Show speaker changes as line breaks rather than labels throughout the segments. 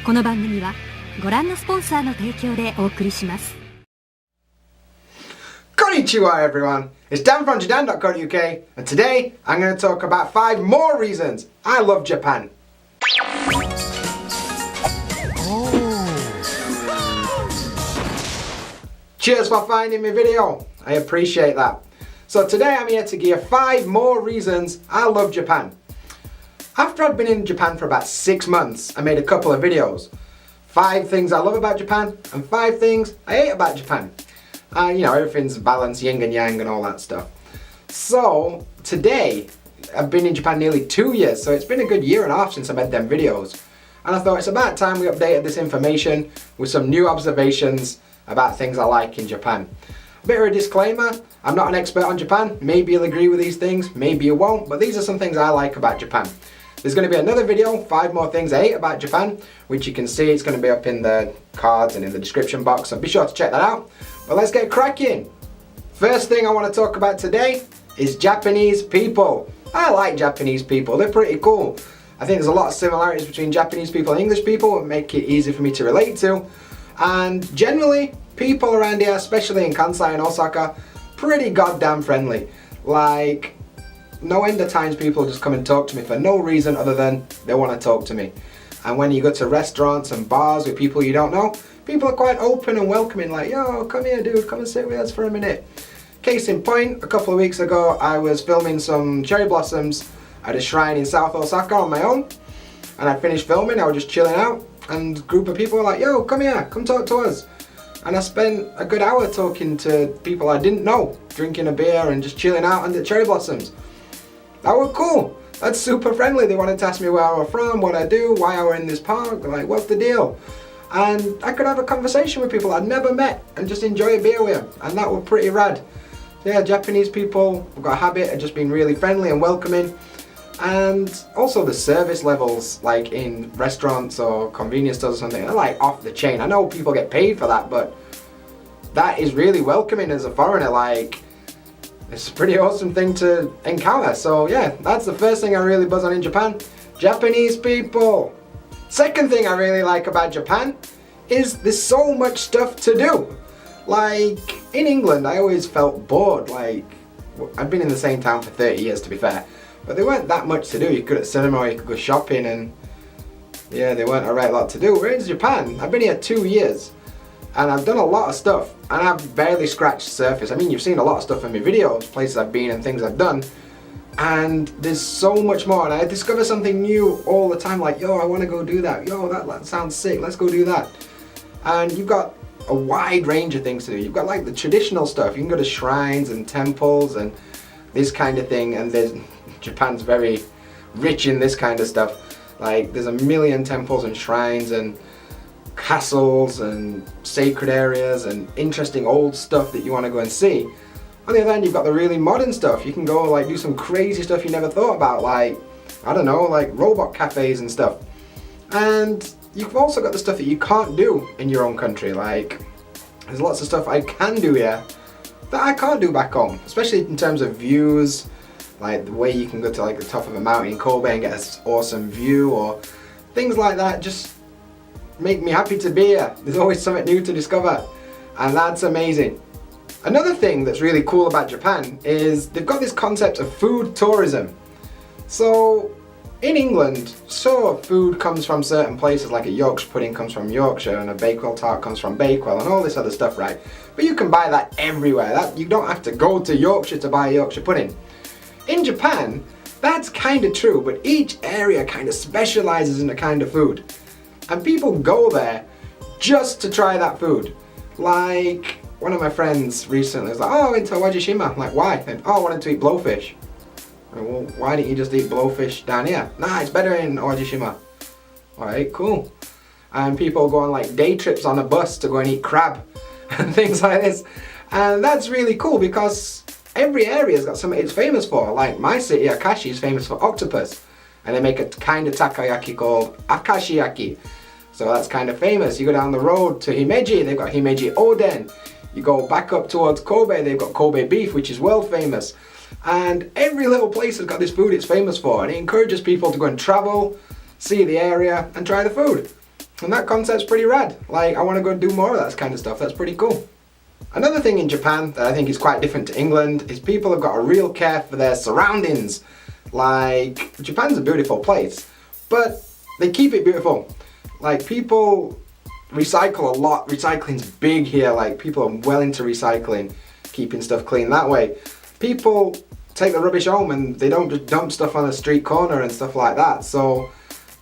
この番組はご覧のスポンサーの提供でお送りします。
Konnichiwa everyone, it's Dan from JaDan.co.uk and today I'm going to talk about 5 more reasons I love Japan. Cheers for finding my video, I appreciate that. So today I'm here to give you 5 more reasons I love Japan. After I'd been in Japan for about 6 months, I made a couple of videos. 5 things I love about Japan and 5 things I hate about Japan. You know, everything's balanced, yin and yang and all that stuff. So today, I've been in Japan nearly 2 years, so it's been a good year and a half since I made them videos. And I thought it's about time we updated this information with some new observations about things I like in Japan. A bit of a disclaimer, I'm not an expert on Japan. Maybe you'll agree with these things, maybe you won't, but these are some things I like about Japan. There's going to be another video, 5 more things I hate about Japan, which you can see it's going to be up in the cards and in the description box, so be sure to check that out. But let's get cracking. First thing I want to talk about today is Japanese people. I like Japanese people, they're pretty cool. I think there's a lot of similarities between Japanese people and English people that make it easy for me to relate to. And generally, people around here, especially in Kansai and Osaka, pretty goddamn friendly. Like, no end of times people just come and talk to me for no reason other than they want to talk to me. And when you go to restaurants and bars with people you don't know, people are quite open and welcoming, like, yo, come here dude, come and sit with us for a minute. Case in point, a couple of weeks ago I was filming some cherry blossoms at a shrine in South Osaka on my own. And I finished filming, I was just chilling out, and a group of people were like, yo, come here, come talk to us. And I spent a good hour talking to people I didn't know, drinking a beer and just chilling out under cherry blossoms. That was cool. That's super friendly. They wanted to ask me where I was from, what I do, why I were in this park, like what's the deal. And I could have a conversation with people I'd never met and just enjoy a beer with them. And that was pretty rad. Yeah, Japanese people have got a habit of just being really friendly and welcoming. And also the service levels, like in restaurants or convenience stores or something, they're like off the chain. I know people get paid for that, but that is really welcoming as a foreigner. Like, it's a pretty awesome thing to encounter. So yeah, that's the first thing I really buzz on in Japan. Japanese people. Second thing I really like about Japan is there's so much stuff to do. Like, in England I always felt bored. Like, I've been in the same town for 30 years to be fair, but there weren't that much to do. You could go to cinema or you could go shopping, and yeah, there weren't a right lot to do. Whereas Japan, I've been here 2 years and I've done a lot of stuff and I've barely scratched the surface. I mean, you've seen a lot of stuff in my videos, places I've been and things I've done, and there's so much more, and I discover something new all the time, like, yo, I want to go do that, yo, that sounds sick, let's go do that. And you've got a wide range of things to do. You've got like the traditional stuff, you can go to shrines and temples and this kind of thing, and Japan's very rich in this kind of stuff. Like, there's a million temples and shrines and castles and sacred areas and interesting old stuff that you want to go and see. On the other hand, you've got the really modern stuff. You can go like do some crazy stuff you never thought about, like, I don't know, like robot cafes and stuff. And you've also got the stuff that you can't do in your own country. Like, there's lots of stuff I can do here that I can't do back home, especially in terms of views, like the way you can go to like the top of a mountain in Kobe and get this awesome view, or things like that. Just make me happy to be here. There's always something new to discover, and that's amazing. Another thing that's really cool about Japan is they've got this concept of food tourism. So in England, sure, food comes from certain places, like a Yorkshire pudding comes from Yorkshire and a Bakewell tart comes from Bakewell and all this other stuff, right? But you can buy that everywhere. You don't have to go to Yorkshire to buy a Yorkshire pudding. In Japan, that's kind of true, but each area kind of specializes in a kind of food. And people go there just to try that food. Like, one of my friends recently was like, oh, I went to Wajishima. I'm like, why? And, oh, I wanted to eat blowfish. And, well, why didn't you just eat blowfish down here? Nah, it's better in Wajishima. Alright, cool. And people go on like day trips on a bus to go and eat crab and things like this. And that's really cool because every area's got something it's famous for. Like my city, Akashi, is famous for octopus. And they make a kind of takoyaki called akashiyaki. So that's kind of famous. You go down the road to Himeji, they've got Himeji Oden. You go back up towards Kobe, they've got Kobe beef, which is world famous. And every little place has got this food it's famous for, and it encourages people to go and travel, see the area, and try the food. And that concept's pretty rad. Like, I want to go do more of that kind of stuff. That's pretty cool. Another thing in Japan that I think is quite different to England is people have got a real care for their surroundings. Like, Japan's a beautiful place, but they keep it beautiful. Like, people recycle a lot. Recycling's big here. Like, people are well into recycling, keeping stuff clean that way. People take the rubbish home and they don't just dump stuff on a street corner and stuff like that. So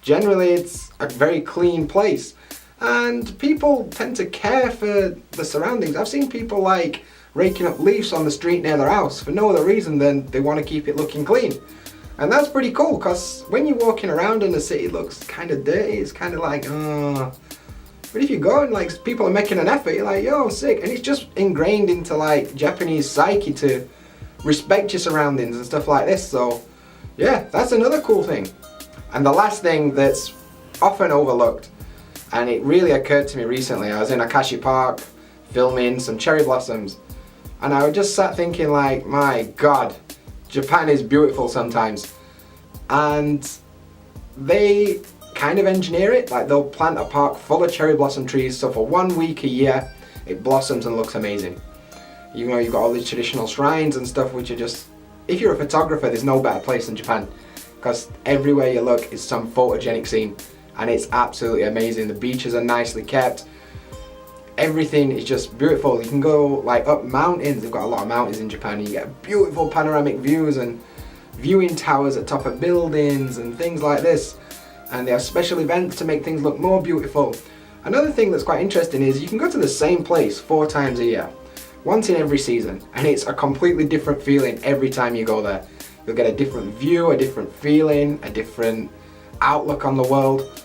generally it's a very clean place. And people tend to care for the surroundings. I've seen people like raking up leaves on the street near their house for no other reason than they want to keep it looking clean. And that's pretty cool, because when you're walking around and the city looks kind of dirty, it's kind of like, oh. But if you go and like people are making an effort, you're like, yo, sick. And it's just ingrained into like Japanese psyche to respect your surroundings and stuff like this. So yeah, that's another cool thing. And the last thing that's often overlooked, and it really occurred to me recently, I was in Akashi Park filming some cherry blossoms, and I just sat thinking like, my God, Japan is beautiful sometimes. And they kind of engineer it, like they'll plant a park full of cherry blossom trees, so for 1 week a year it blossoms and looks amazing. You know, you've got all these traditional shrines and stuff which are just, if you're a photographer, there's no better place than Japan, because everywhere you look is some photogenic scene. And it's absolutely amazing. The beaches are nicely kept. Everything is just beautiful. You can go like up mountains. They've got a lot of mountains in Japan. You get beautiful panoramic views and viewing towers at top of buildings and things like this. And they have special events to make things look more beautiful. Another thing that's quite interesting is you can go to the same place 4 times a year, once in every season, and it's a completely different feeling every time you go there. You'll get a different view, a different feeling, a different outlook on the world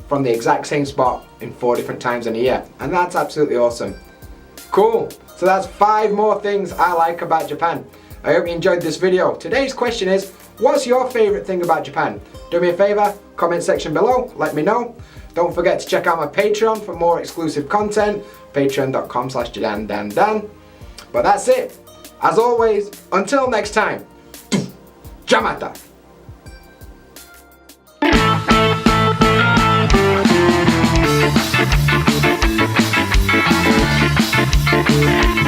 from the exact same spot in 4 different times in a year. And that's absolutely awesome. Cool. So that's 5 more things I like about Japan. I hope you enjoyed this video. Today's question is, what's your favorite thing about Japan? Do me a favor, comment section below, let me know. Don't forget to check out my Patreon for more exclusive content, patreon.com/JaDan. But that's it. As always, until next time, Jamata.
We'll be right back.